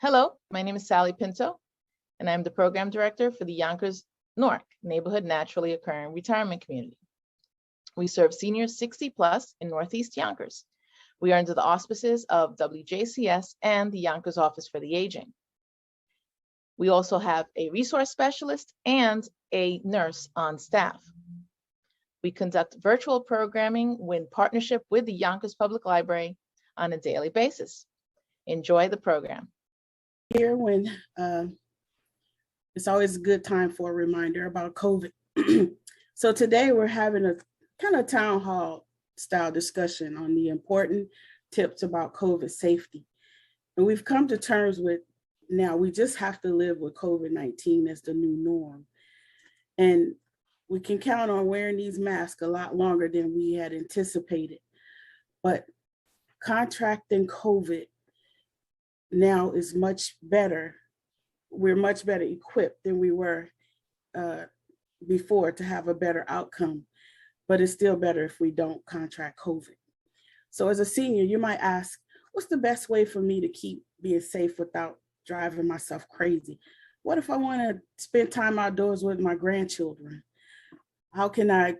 Hello, my name is Sally Pinto, and I'm the Program Director for the Yonkers NNORC Neighborhood Naturally Occurring Retirement Community. We serve seniors 60 plus in Northeast Yonkers. We are under the auspices of WJCS and the Yonkers Office for the Aging. We also have a resource specialist and a nurse on staff. We conduct virtual programming in partnership with the Yonkers Public Library on a daily basis. Enjoy the program. Here when it's always a good time for a reminder about COVID. So today we're having a kind of town hall style discussion on the important tips about COVID safety. And we've come to terms with now we just have to live with COVID-19 as the new norm. And we can count on wearing these masks a lot longer than we had anticipated. But contracting COVID now is much better. We're much better equipped than we were before to have a better outcome, but it's still better if we don't contract COVID. So as a senior, you might ask, what's the best way for me to keep being safe without driving myself crazy? What if I want to spend time outdoors with my grandchildren? How can I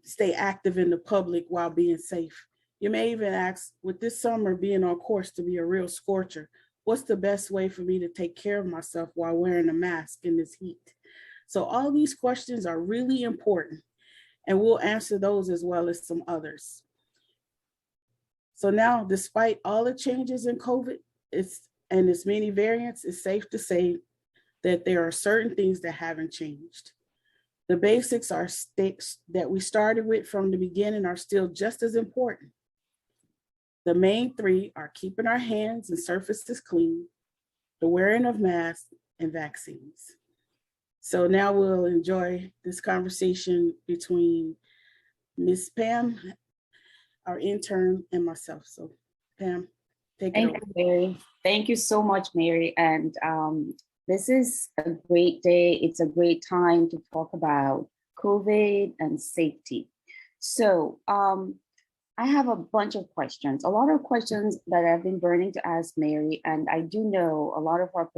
stay active in the public while being safe? You may even ask, with this summer being on course to be a real scorcher, what's the best way for me to take care of myself while wearing a mask in this heat? So all these questions are really important, and we'll answer those as well as some others. So now, despite all the changes in COVID and its many variants, it's safe to say that there are certain things that haven't changed. The basics are sticks that we started with from the beginning are still just as important. The main three are keeping our hands and surfaces clean, the wearing of masks, and vaccines. So now we'll enjoy this conversation between Ms. Pam, our intern, and myself. So Pam, take it over. Thank you, Mary. Thank you so much, Mary. And this is a great day. It's a great time to talk about COVID and safety. So I have a bunch of questions, a lot of questions that I've been burning to ask Mary, and I do know a lot of our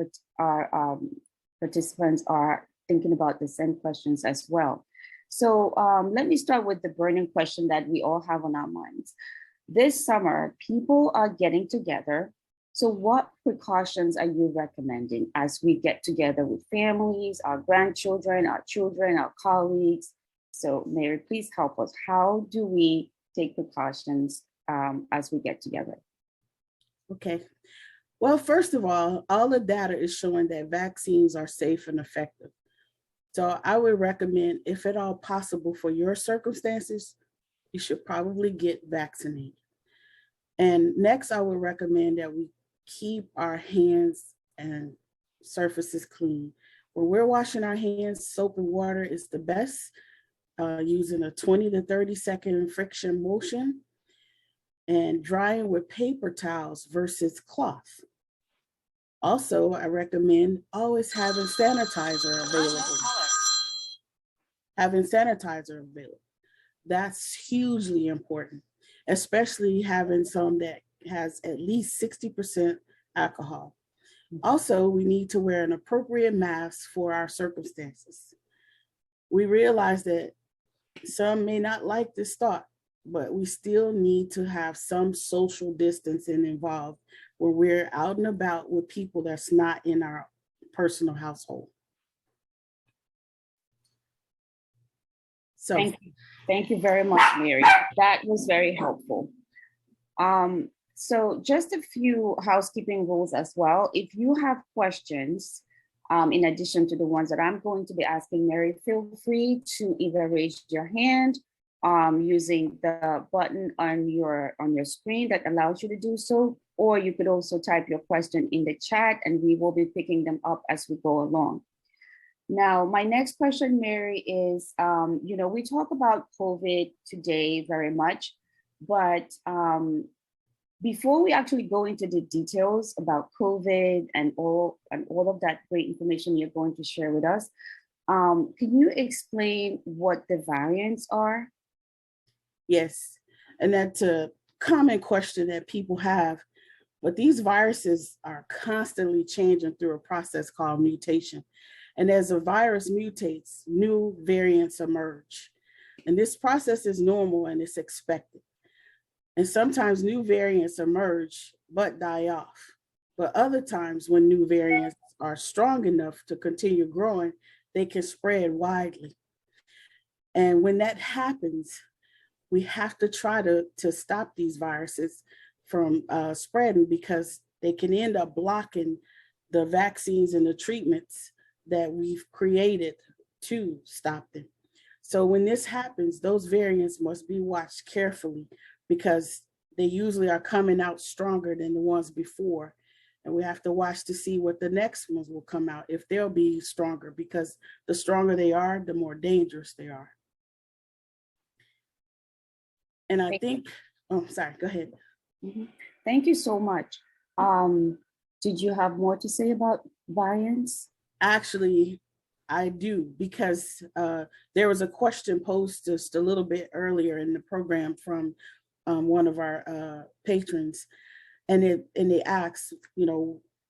participants are thinking about the same questions as well. So let me start with the burning question that we all have on our minds. This summer, people are getting together. So what precautions are you recommending as we get together with families, our grandchildren, our children, our colleagues? So Mary, please help us. How do we take precautions as we get together? Okay. Well, first of all the data is showing that vaccines are safe and effective. So I would recommend, if at all possible for your circumstances, you should probably get vaccinated. And next, I would recommend that we keep our hands and surfaces clean. When we're washing our hands, soap and water is the best, using a 20 to 30 second friction motion, and drying with paper towels versus cloth. Also, I recommend always having sanitizer available. That's hugely important, especially having some that has at least 60% alcohol. Also, we need to wear an appropriate mask for our circumstances. We realize that some may not like this thought, but we still need to have some social distancing involved where we're out and about with people that's not in our personal household. So thank you very much, Mary. That was very helpful. So just a few housekeeping rules as well. If you have questions, in addition to the ones that I'm going to be asking Mary, feel free to either raise your hand using the button on your screen that allows you to do so, or you could also type your question in the chat and we will be picking them up as we go along. Now, my next question, Mary, is, we talk about COVID today very much, but before we actually go into the details about COVID and all of that great information you're going to share with us, Can you explain what the variants are? Yes, and that's a common question that people have. But these viruses are constantly changing through a process called mutation. And as a virus mutates, new variants emerge. And this process is normal and it's expected. And sometimes new variants emerge but die off. But other times, when new variants are strong enough to continue growing, they can spread widely. And when that happens, we have to try to stop these viruses from spreading, because they can end up blocking the vaccines and the treatments that we've created to stop them. So when this happens, those variants must be watched carefully, because they usually are coming out stronger than the ones before. And we have to watch to see what the next ones will come out, if they'll be stronger, because the stronger they are, the more dangerous they are. And I think, oh, sorry, go ahead. Mm-hmm. Thank you so much. Did you have more to say about variants? Actually, I do, because there was a question posed just a little bit earlier in the program from one of our patrons, and they asked,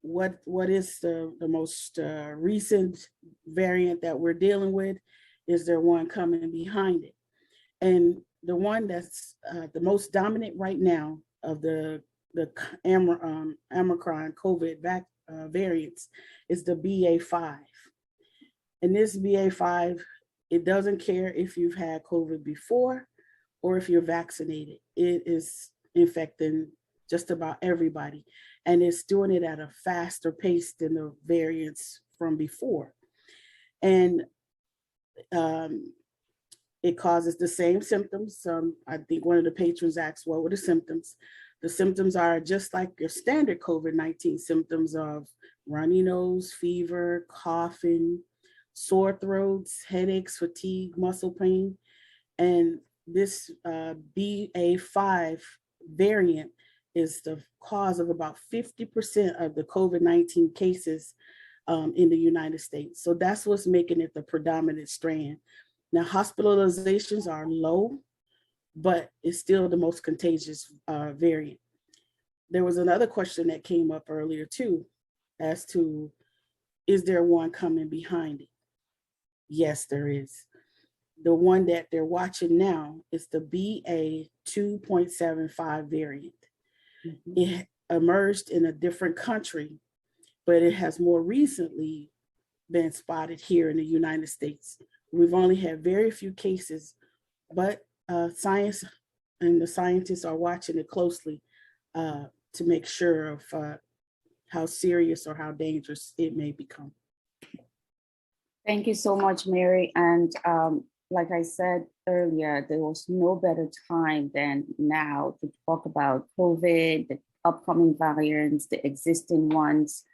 what is the most recent variant that we're dealing with? Is there one coming behind it? And the one that's the most dominant right now of the Omicron COVID variants is the BA.5. And this BA.5, it doesn't care if you've had COVID before or if you're vaccinated. It is infecting just about everybody. And it's doing it at a faster pace than the variants from before. And it causes the same symptoms. I think one of the patrons asked, what were the symptoms? The symptoms are just like your standard COVID-19 symptoms of runny nose, fever, coughing, sore throats, headaches, fatigue, muscle pain. And this BA.5 variant is the cause of about 50% of the COVID-19 cases in the United States. So that's what's making it the predominant strain. Now, hospitalizations are low, but it's still the most contagious variant. There was another question that came up earlier too, as to, is there one coming behind it? Yes, there is. The one that they're watching now is the BA.2.75 variant. Mm-hmm. It emerged in a different country, but it has more recently been spotted here in the United States. We've only had very few cases, but science and the scientists are watching it closely to make sure of how serious or how dangerous it may become. Thank you so much, Mary. And like I said earlier, there was no better time than now to talk about COVID, the upcoming variants, the existing ones.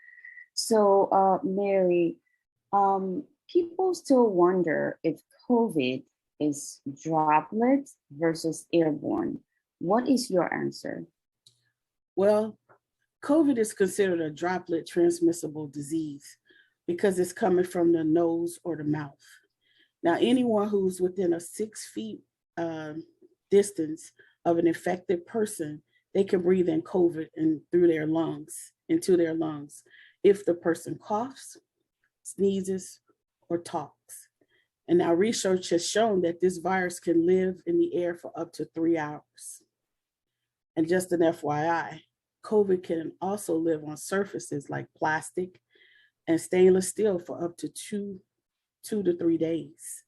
So Mary, people still wonder if COVID is droplet versus airborne. What is your answer? Well, COVID is considered a droplet transmissible disease because it's coming from the nose or the mouth. Now, anyone who's within a 6 feet distance of an infected person, they can breathe in COVID and through their lungs, into their lungs, if the person coughs, sneezes, or talks. And now research has shown that this virus can live in the air for up to 3 hours. And just an FYI, COVID can also live on surfaces like plastic and stainless steel for up to 2 to 3 days.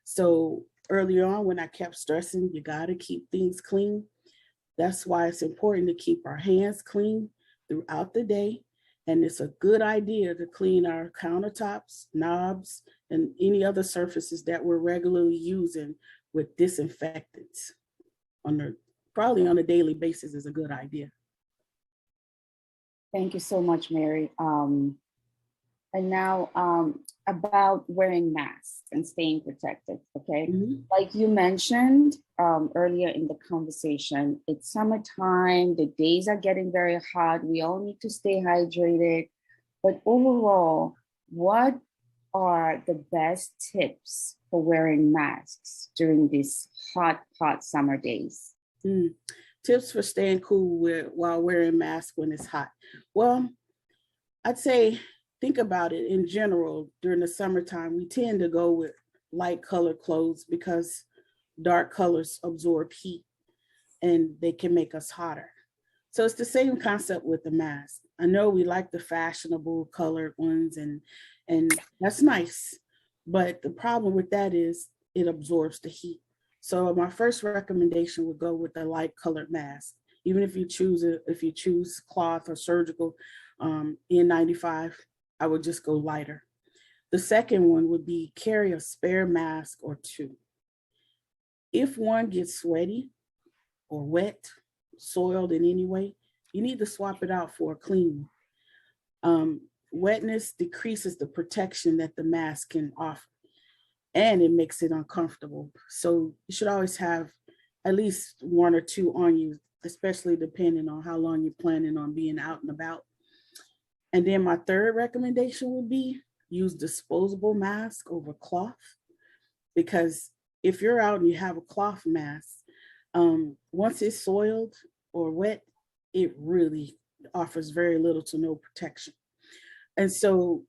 So earlier on, when I kept stressing, you gotta keep things clean. That's why it's important to keep our hands clean throughout the day. And it's a good idea to clean our countertops, knobs, and any other surfaces that we're regularly using with disinfectants. Probably on a daily basis is a good idea. Thank you so much, Mary. And now about wearing masks and staying protected, okay? Mm-hmm. Like you mentioned earlier in the conversation, it's summertime, the days are getting very hot, we all need to stay hydrated. But overall, what are the best tips for wearing masks during these hot, hot summer days? Tips for staying cool while wearing masks when it's hot. Well, I'd say think about it in general. During the summertime, we tend to go with light colored clothes because dark colors absorb heat and they can make us hotter. So it's the same concept with the mask. I know we like the fashionable colored ones and that's nice, but the problem with that is it absorbs the heat. So my first recommendation would go with the light colored mask. Even if you choose cloth or surgical N95, I would just go lighter. The second one would be carry a spare mask or two. If one gets sweaty or wet, soiled in any way, you need to swap it out for a clean one. Wetness decreases the protection that the mask can offer, and it makes it uncomfortable. So you should always have at least one or two on you, especially depending on how long you're planning on being out and about. And then my third recommendation would be use disposable mask over cloth, because if you're out and you have a cloth mask, once it's soiled or wet, it really offers very little to no protection. And so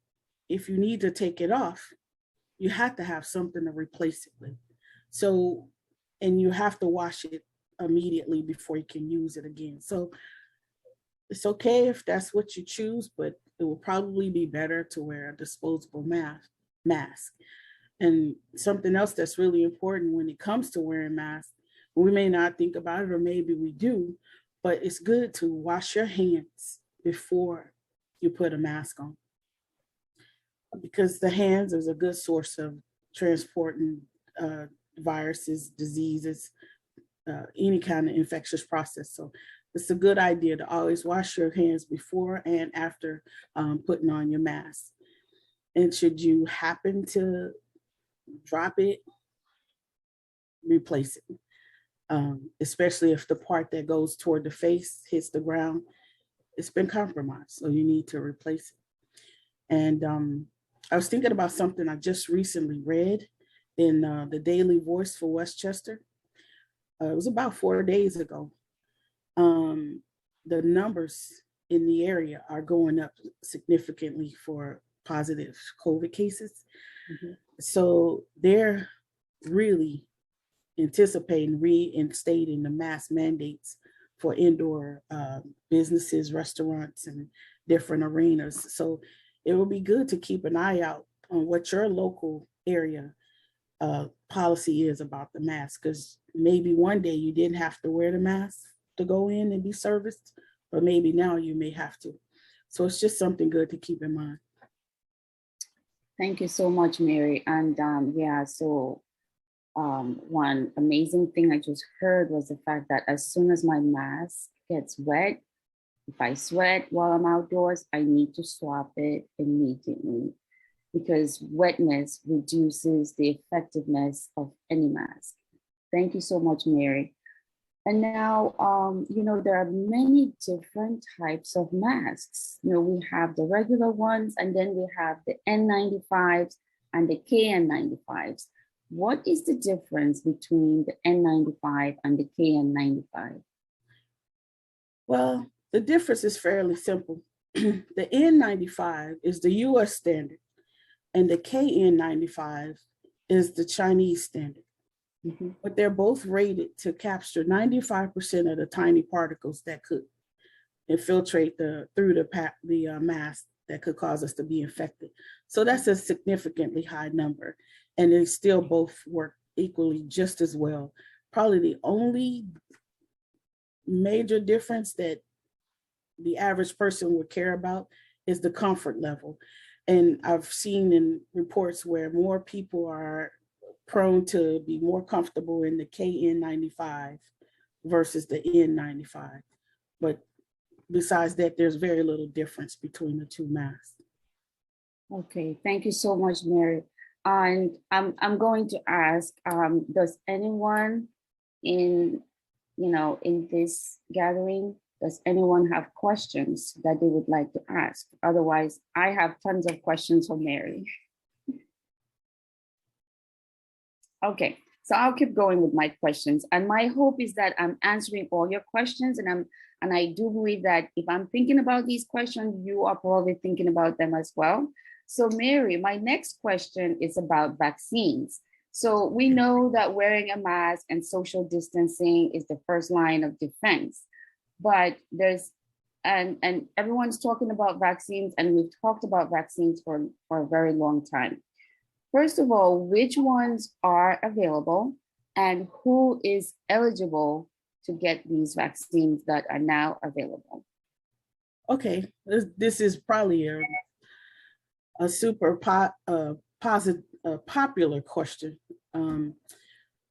if you need to take it off, you have to have something to replace it with. So, and you have to wash it immediately before you can use it again. So it's okay if that's what you choose, but it will probably be better to wear a disposable mask. And something else that's really important when it comes to wearing masks, we may not think about it, or maybe we do, but it's good to wash your hands before you put a mask on, because the hands is a good source of transporting viruses, diseases, any kind of infectious process. So it's a good idea to always wash your hands before and after putting on your mask. And should you happen to drop it, replace it. Especially if the part that goes toward the face hits the ground, it's been compromised, so you need to replace it. And I was thinking about something I just recently read in the Daily Voice for Westchester. It was about 4 days ago. The numbers in the area are going up significantly for positive COVID cases. Mm-hmm. So they're really anticipating reinstating the mask mandates for indoor businesses, restaurants, and different arenas. So it will be good to keep an eye out on what your local area policy is about the mask, because maybe one day you didn't have to wear the mask to go in and be serviced, but maybe now you may have to. So it's just something good to keep in mind. Thank you so much, Mary. And one amazing thing I just heard was the fact that as soon as my mask gets wet, if I sweat while I'm outdoors, I need to swap it immediately, because wetness reduces the effectiveness of any mask. Thank you so much, Mary. And now, there are many different types of masks. We have the regular ones, and then we have the N95s and the KN95s. What is the difference between the N95 and the KN95? Well, the difference is fairly simple. The N95 is the US standard, and the KN95 is the Chinese standard. Mm-hmm. But they're both rated to capture 95% of the tiny particles that could infiltrate through the mask that could cause us to be infected. So that's a significantly high number, and they still both work equally just as well. Probably the only major difference that the average person would care about is the comfort level. And I've seen in reports where more people are prone to be more comfortable in the KN95 versus the N95. But besides that, there's very little difference between the two masks. Okay, thank you so much, Mary. And I'm going to ask, does anyone in this gathering, does anyone have questions that they would like to ask? Otherwise, I have tons of questions for Mary. Okay, so I'll keep going with my questions. And my hope is that I'm answering all your questions. And I do believe that if I'm thinking about these questions, you are probably thinking about them as well. So Mary, my next question is about vaccines. So we know that wearing a mask and social distancing is the first line of defense, but and everyone's talking about vaccines, and we've talked about vaccines for a very long time. First of all, which ones are available and who is eligible to get these vaccines that are now available? Okay, this is probably a super popular question.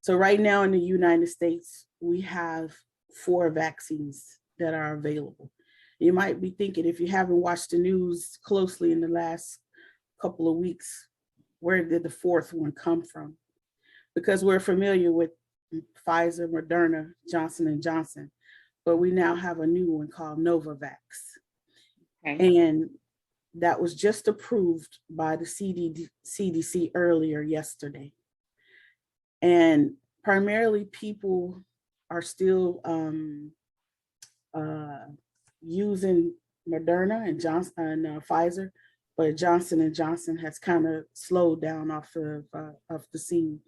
So right now in the United States, we have 4 vaccines that are available. You might be thinking, if you haven't watched the news closely in the last couple of weeks, where did the 4th one come from? Because we're familiar with Pfizer, Moderna, Johnson & Johnson, but we now have a new one called Novavax. Okay. And that was just approved by the CDC earlier yesterday. And primarily people are still using Moderna and Pfizer, but Johnson & Johnson has kind of slowed down off of the scene.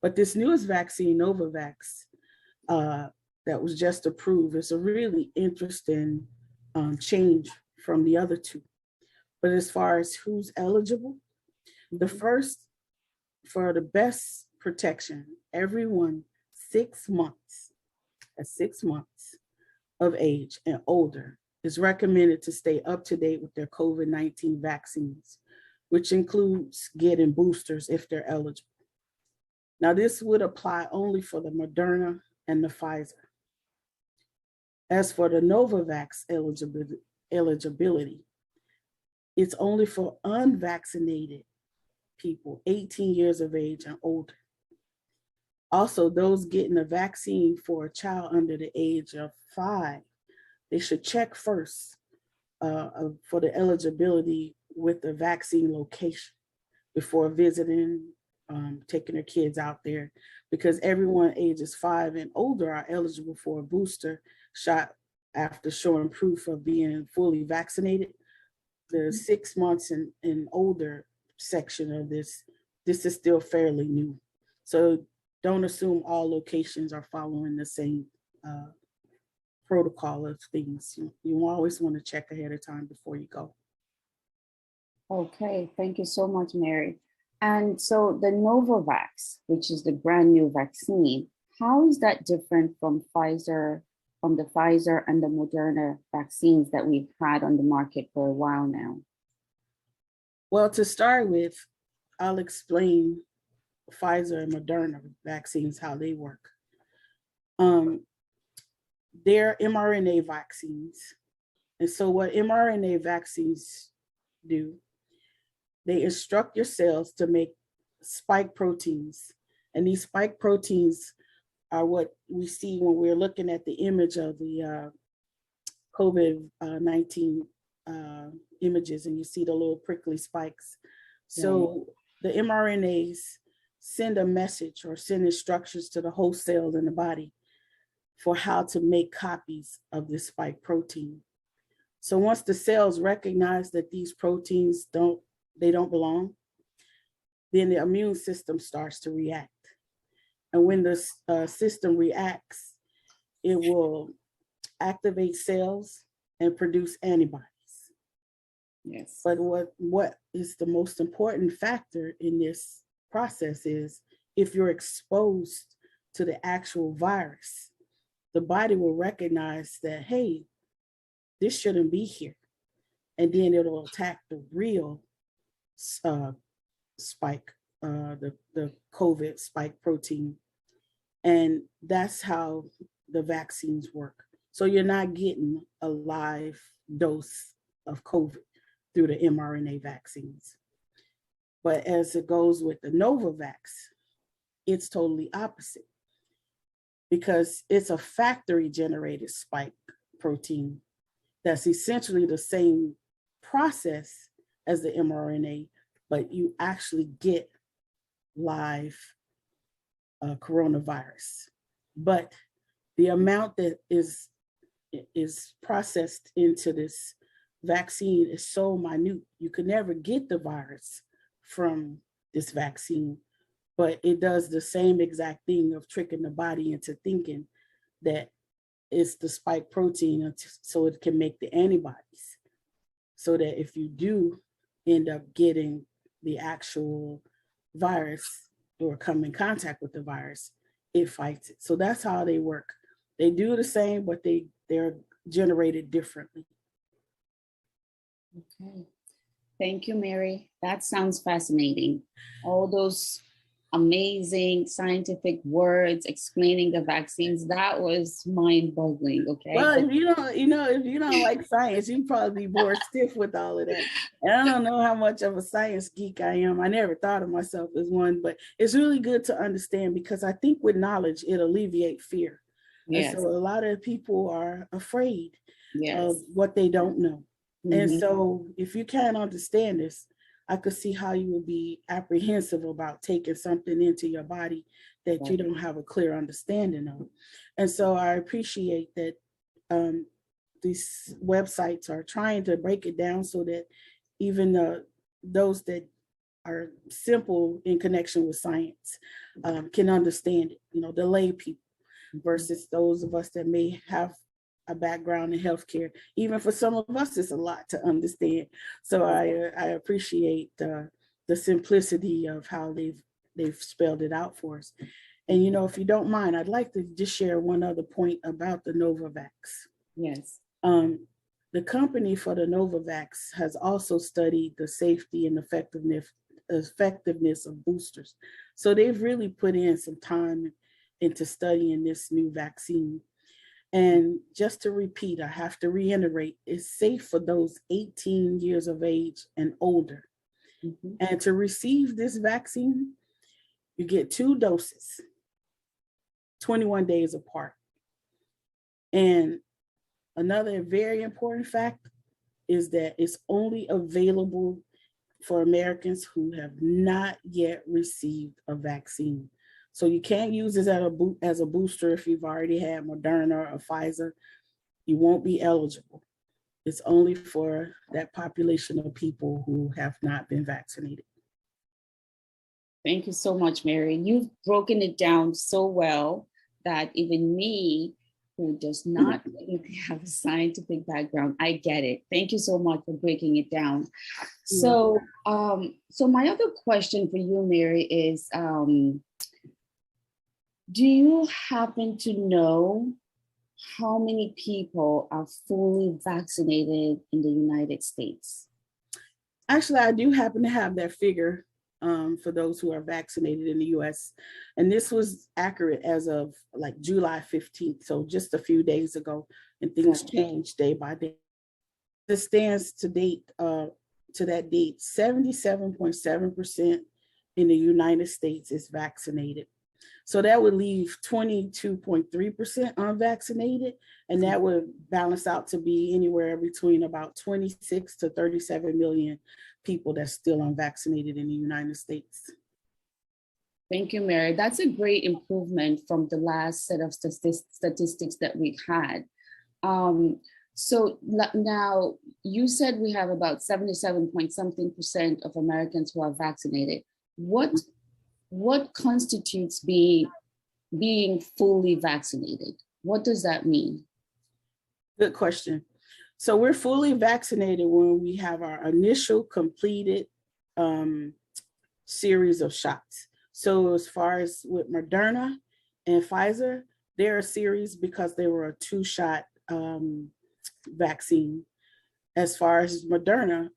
But this newest vaccine, Novavax, that was just approved, is a really interesting change from the other 2. But as far as who's eligible, the first, for the best protection, everyone 6 months, at 6 months of age and older is recommended to stay up to date with their COVID-19 vaccines, which includes getting boosters if they're eligible. Now, this would apply only for the Moderna and the Pfizer. As for the Novavax eligibility, it's only for unvaccinated people 18 years of age and older. Also, those getting a vaccine for a child under the age of 5, they should check first for the eligibility with the vaccine location before visiting, taking their kids out there, because everyone ages 5 and older are eligible for a booster shot after showing proof of being fully vaccinated. The 6 months and older section of this is still fairly new. So don't assume all locations are following the same protocol of things. You always want to check ahead of time before you go. Okay, thank you so much, Mary. And so the Novavax, which is the brand new vaccine, how is that different from the Pfizer and the Moderna vaccines that we've had on the market for a while now? Well, to start with, I'll explain Pfizer and Moderna vaccines, how they work. They're mRNA vaccines. And so what mRNA vaccines do, they instruct your cells to make spike proteins. And these spike proteins are what we see when we're looking at the image of the COVID-19 images, and you see the little prickly spikes. So the mRNAs send a message or send instructions to the host cell in the body for how to make copies of this spike protein. So once the cells recognize that these proteins don't belong, then the immune system starts to react. And when the system reacts, it will activate cells and produce antibodies. Yes. But what is the most important factor in this process is if you're exposed to the actual virus, the body will recognize that, hey, this shouldn't be here. And then it'll attack the real spike, the COVID spike protein. And that's how the vaccines work. So you're not getting a live dose of COVID through the mRNA vaccines. But as it goes with the Novavax, it's totally opposite, because it's a factory generated spike protein that's essentially the same process as the mRNA, but you actually get live coronavirus. But the amount that is processed into this vaccine is so minute. You could never get the virus from this vaccine, but it does the same exact thing of tricking the body into thinking that it's the spike protein so it can make the antibodies. So that if you do end up getting the actual virus or come in contact with the virus, it fights it. So that's how they work. They do the same, but they're generated differently. Okay. Thank you, Mary. That sounds fascinating. All those amazing scientific words explaining the vaccines, that was mind-boggling. Okay. Well, if you don't like science, you'd probably be more stiff with all of that. And I don't know how much of a science geek I am. I never thought of myself as one, but it's really good to understand, because I think with knowledge, it alleviates fear. Yes. And so a lot of people are afraid Yes. of what they don't know. Mhm. And so if you can't understand this, I could see how you would be apprehensive about taking something into your body that you don't have a clear understanding of. And so I appreciate that these websites are trying to break it down so that even those that are simple in connection with science can understand it, the lay people versus those of us that may have a background in healthcare. Even for some of us, it's a lot to understand. So I appreciate the simplicity of how they've spelled it out for us. And if you don't mind, I'd like to just share one other point about the Novavax. Yes. The company for the Novavax has also studied the safety and effectiveness of boosters. So they've really put in some time into studying this new vaccine. And just to repeat, I have to reiterate, it's safe for those 18 years of age and older. Mm-hmm. And to receive this vaccine, you get 2 doses, 21 days apart. And another very important fact is that it's only available for Americans who have not yet received a vaccine. So you can't use this as a booster if you've already had Moderna or Pfizer. You won't be eligible. It's only for that population of people who have not been vaccinated. Thank you so much, Mary. You've broken it down so well that even me, who does not have a scientific background, I get it. Thank you so much for breaking it down. So, so my other question for you, Mary, is, do you happen to know how many people are fully vaccinated in the United States? Actually, I do happen to have that figure for those who are vaccinated in the US. And this was accurate as of like July 15th. So just a few days ago, and things change day by day. This stands to date, to that date, 77.7% in the United States is vaccinated. So that would leave 22.3% unvaccinated, and that would balance out to be anywhere between about 26 to 37 million people that's still unvaccinated in the United States. Thank you, Mary. That's a great improvement from the last set of statistics that we had. So now you said we have about 77-point-something% of Americans who are vaccinated. What constitutes being fully vaccinated? What does that mean? Good question. So we're fully vaccinated when we have our initial completed series of shots. So as far as with Moderna and Pfizer, they're a series because they were a 2-shot vaccine. As far as Moderna,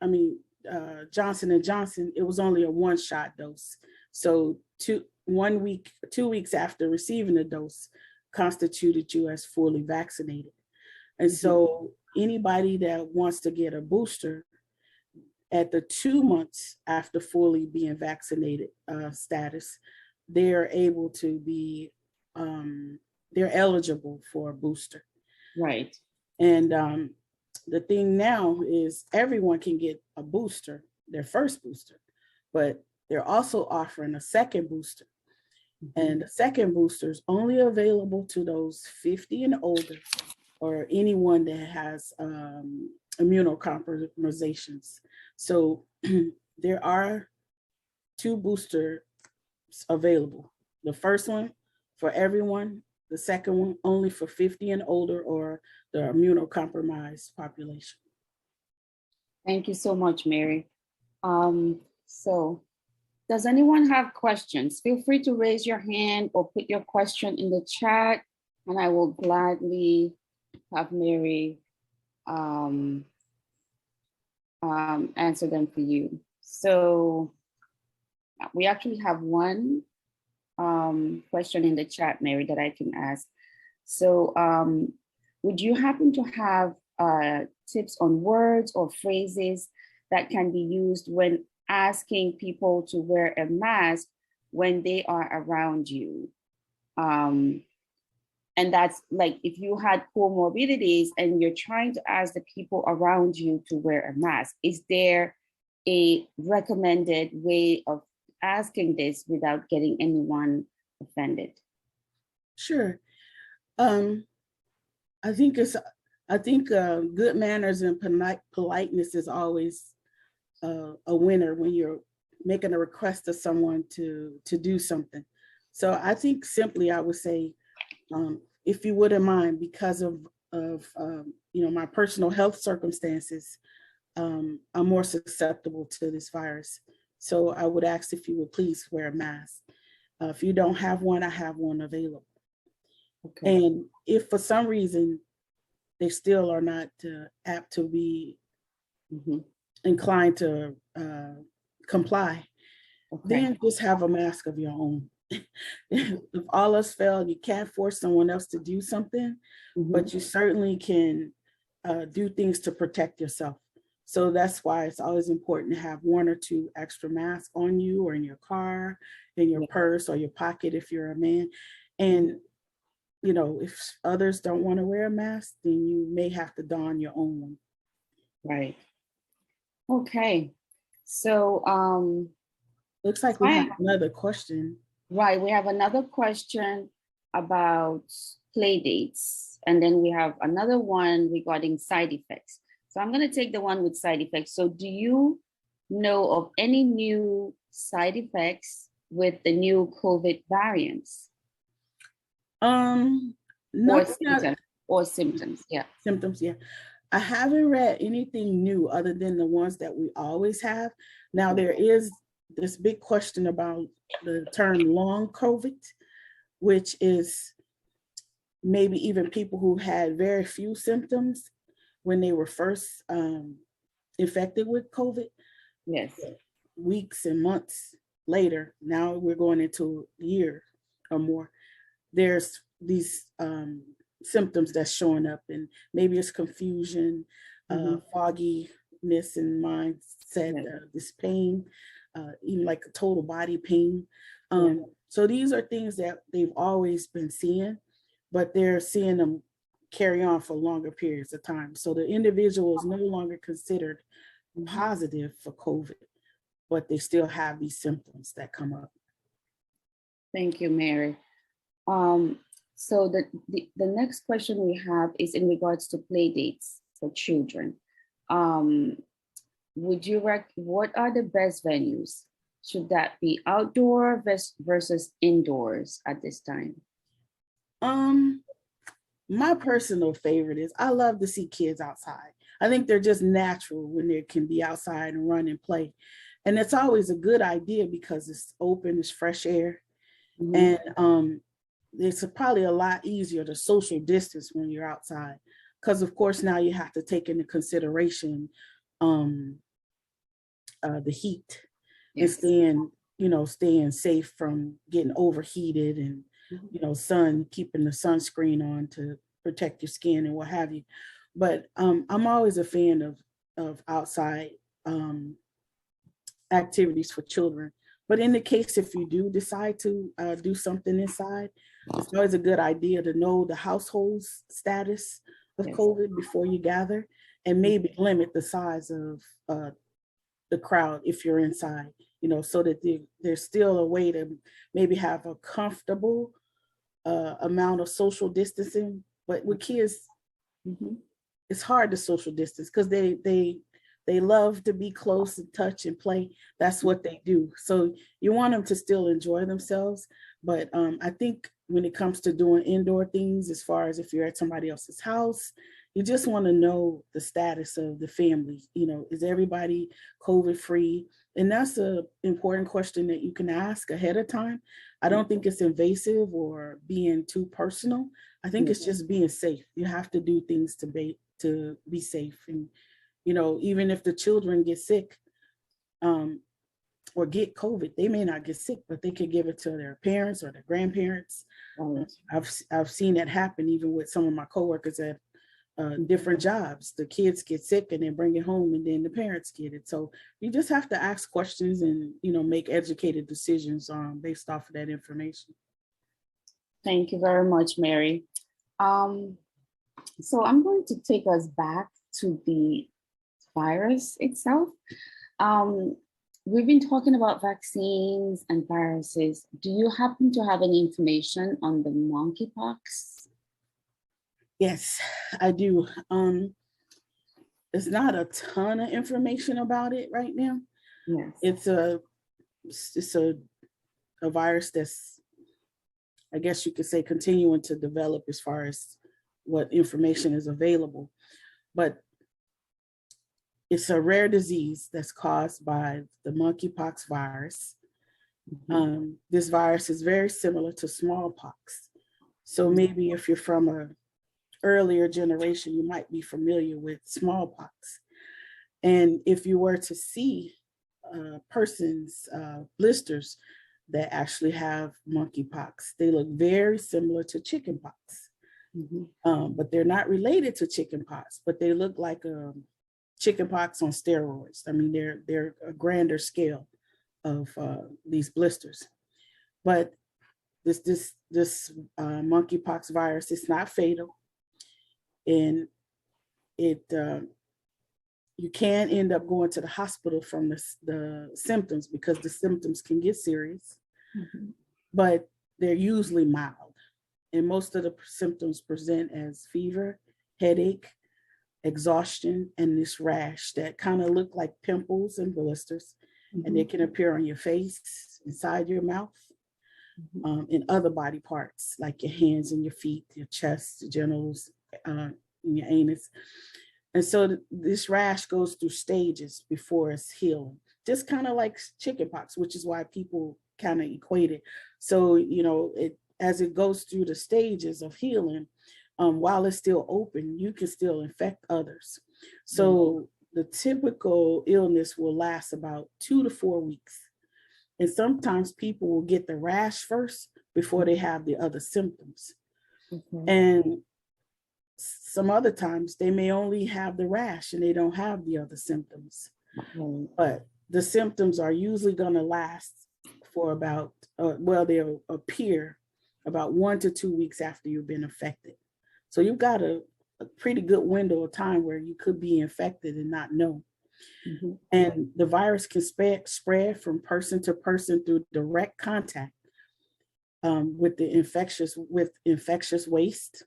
Johnson & Johnson, it was only a 1-shot dose. So 2 weeks after receiving the dose constituted you as fully vaccinated. And so anybody that wants to get a booster at the 2 months after fully being vaccinated status, they're able to be, they're eligible for a booster. Right. And the thing now is everyone can get a booster, their first booster, but they're also offering a second booster. And the second booster is only available to those 50 and older, or anyone that has immunocompromisations. So there are 2 boosters available. The first one for everyone, the second one only for 50 and older or the immunocompromised population. Thank you so much, Mary. So does anyone have questions? Feel free to raise your hand or put your question in the chat, and I will gladly have Mary answer them for you. So we actually have one question in the chat, Mary, that I can ask. So would you happen to have tips on words or phrases that can be used when asking people to wear a mask when they are around you? And that's like if you had comorbidities and you're trying to ask the people around you to wear a mask, is there a recommended way of asking this without getting anyone offended? Sure. I think good manners and politeness is always a winner when you're making a request of someone to do something. So I think simply I would say, if you wouldn't mind, because of my personal health circumstances, I'm more susceptible to this virus. So I would ask if you would please wear a mask. If you don't have one, I have one available. Okay. And if for some reason they still are not apt to be inclined to comply, then just have a mask of your own. If all else failed, you can't force someone else to do something, but you certainly can do things to protect yourself. So that's why it's always important to have 1 or 2 extra masks on you, or in your car, in your purse, or your pocket if you're a man. And if others don't want to wear a mask, then you may have to don your own one. Right. Okay. So looks like we have another question. Right, we have another question about play dates, and then we have another one regarding side effects. So I'm going to take the one with side effects. So do you know of any new side effects with the new COVID variants? No, symptoms, yeah. Symptoms, yeah. I haven't read anything new other than the ones that we always have. Now there is this big question about the term long COVID, which is maybe even people who had very few symptoms when they were first infected with COVID. Yes. Weeks and months later, now we're going into a year or more, there's these symptoms that's showing up, and maybe it's confusion, fogginess in mindset, this pain, even like a total body pain. So these are things that they've always been seeing, but they're seeing them carry on for longer periods of time. So the individual is no longer considered positive for COVID, but they still have these symptoms that come up. Thank you, Mary. So the next question we have is in regards to play dates for children. What are the best venues? Should that be outdoor versus indoors at this time? My personal favorite is, I love to see kids outside. I think they're just natural when they can be outside and run and play. And it's always a good idea because it's open, it's fresh air. And it's probably a lot easier to social distance when you're outside. Because of course, now you have to take into consideration the heat and staying safe from getting overheated, and keeping the sunscreen on to protect your skin and what have you. But I'm always a fan of outside activities for children. But in the case if you do decide to do something inside, it's always a good idea to know the household's status of COVID before you gather, and maybe limit the size of the crowd if you're inside. so that there's still a way to maybe have a comfortable amount of social distancing. But with kids, it's hard to social distance because they love to be close and touch and play. That's what they do. So you want them to still enjoy themselves. But I think when it comes to doing indoor things, as far as if you're at somebody else's house, you just want to know the status of the family. Is everybody COVID free? And that's an important question that you can ask ahead of time. I don't think it's invasive or being too personal. I think it's just being safe. You have to do things to be safe. And, even if the children get sick or get COVID, they may not get sick, but they could give it to their parents or their grandparents. I've seen that happen even with some of my coworkers at different jobs. The kids get sick and then bring it home, and then the parents get it. So you just have to ask questions and make educated decisions based off of that information. Thank you very much, Mary. So I'm going to take us back to the virus itself. We've been talking about vaccines and viruses. Do you happen to have any information on the monkeypox? Yes, I do. There's not a ton of information about it right now. Yes. It's a virus that's, I guess you could say, continuing to develop as far as what information is available. But it's a rare disease that's caused by the monkeypox virus. This virus is very similar to smallpox. So maybe if you're from a earlier generation, you might be familiar with smallpox. And if you were to see persons, blisters that actually have monkeypox, they look very similar to chickenpox. But they're not related to chickenpox, but they look like chickenpox on steroids. I mean, they're a grander scale of these blisters. But this monkeypox virus is not fatal. And you can end up going to the hospital from the symptoms, because the symptoms can get serious, but they're usually mild. And most of the symptoms present as fever, headache, exhaustion, and this rash that kind of look like pimples and blisters. And they can appear on your face, inside your mouth, in other body parts, like your hands and your feet, your chest, your genitals, in your anus. And so this rash goes through stages before it's healing, just kind of like chickenpox, which is why people kind of equate it. So, as it goes through the stages of healing, while it's still open, you can still infect others. So the typical illness will last about 2 to 4 weeks. And sometimes people will get the rash first before they have the other symptoms. And some other times they may only have the rash and they don't have the other symptoms. But the symptoms are usually going to last for about, they'll appear about 1 to 2 weeks after you've been infected. So you've got a pretty good window of time where you could be infected and not know. And the virus can spread from person to person through direct contact with infectious waste,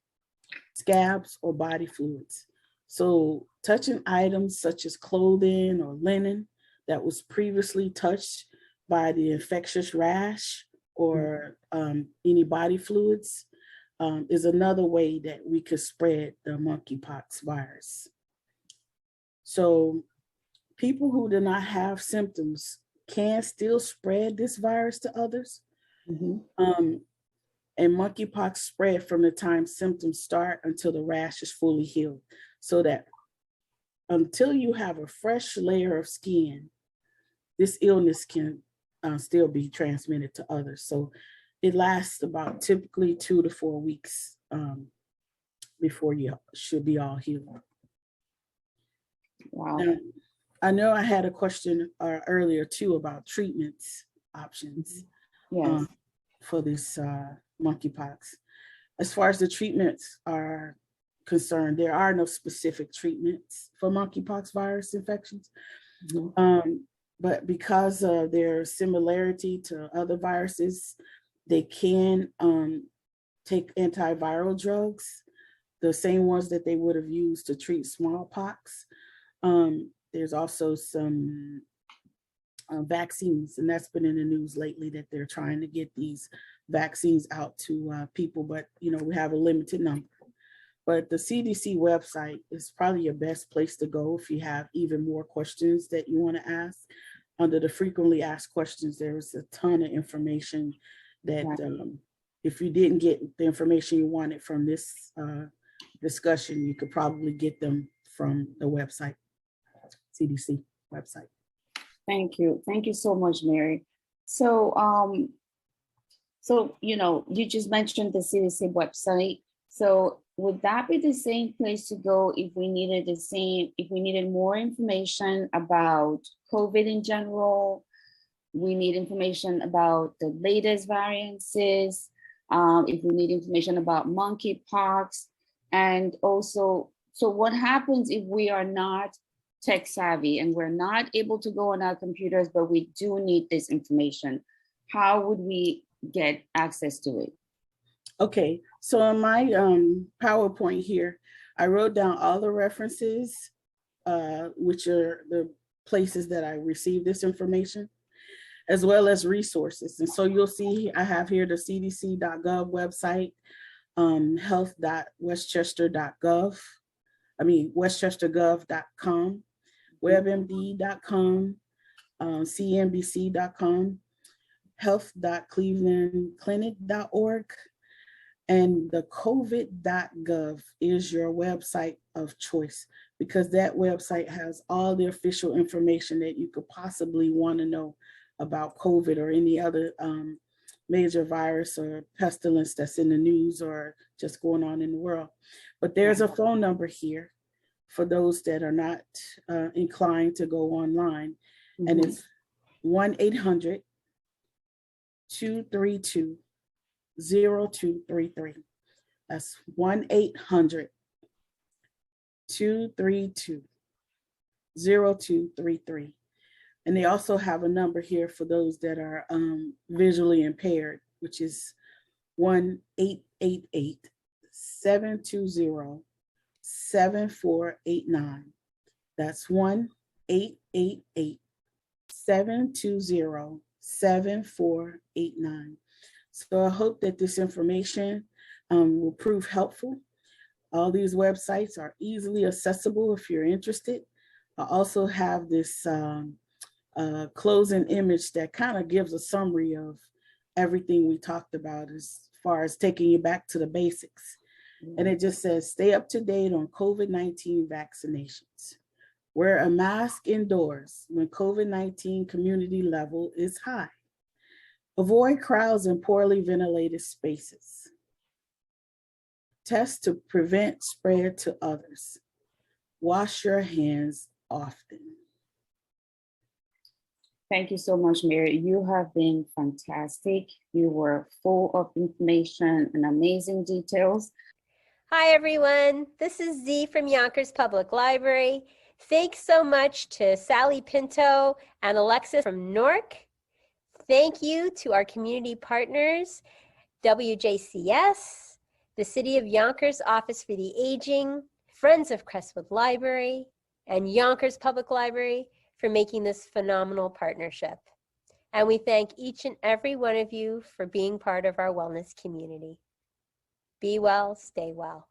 scabs, or body fluids. So touching items such as clothing or linen that was previously touched by the infectious rash or any body fluids is another way that we could spread the monkeypox virus. So people who do not have symptoms can still spread this virus to others. And monkeypox spread from the time symptoms start until the rash is fully healed. So that until you have a fresh layer of skin, this illness can still be transmitted to others. So it lasts about typically 2 to 4 weeks before you should be all healed. Wow. Now, I know I had a question earlier too about treatments options for this monkeypox. As far as the treatments are concerned, there are no specific treatments for monkeypox virus infections. but because of their similarity to other viruses, they can take antiviral drugs, the same ones that they would have used to treat smallpox. There's also some vaccines, and that's been in the news lately, that they're trying to get these vaccines out to people, but we have a limited number. But the CDC website is probably your best place to go if you have even more questions that you want to ask. Under the frequently asked questions, there's a ton of information that if you didn't get the information you wanted from this discussion, you could probably get them from the website, CDC website. Thank you. Thank you so much, Mary. So, you just mentioned the CDC website. So would that be the same place to go if we needed more information about COVID in general? We need information about the latest variances, if we need information about monkeypox, and also, so what happens if we are not tech savvy and we're not able to go on our computers, but we do need this information? How would we get access to it? Okay, so on my PowerPoint here, I wrote down all the references, which are the places that I received this information, as well as resources. And so you'll see I have here the cdc.gov website, health.westchester.gov, westchestergov.com, webmd.com, cnbc.com, health.clevelandclinic.org, and the covid.gov is your website of choice, because that website has all the official information that you could possibly want to know about COVID or any other major virus or pestilence that's in the news or just going on in the world. But there's a phone number here for those that are not inclined to go online, and it's 1-800-232-0233. That's 1-800-232-0233. And they also have a number here for those that are visually impaired, which is 1-888-720-7489. That's 1-888-720-7489. So I hope that this information will prove helpful. All these websites are easily accessible if you're interested. I also have this closing image that kind of gives a summary of everything we talked about as far as taking you back to the basics. And it just says, stay up to date on COVID-19 vaccinations. Wear a mask indoors when COVID-19 community level is high. Avoid crowds in poorly ventilated spaces. Test to prevent spread to others. Wash your hands often. Thank you so much, Mary. You have been fantastic. You were full of information and amazing details. Hi, everyone. This is Z from Yonkers Public Library. Thanks so much to Sally Pinto and Alexis from NORC. Thank you to our community partners, WJCS, the City of Yonkers Office for the Aging, Friends of Crestwood Library, and Yonkers Public Library for making this phenomenal partnership. And we thank each and every one of you for being part of our wellness community. Be well, stay well.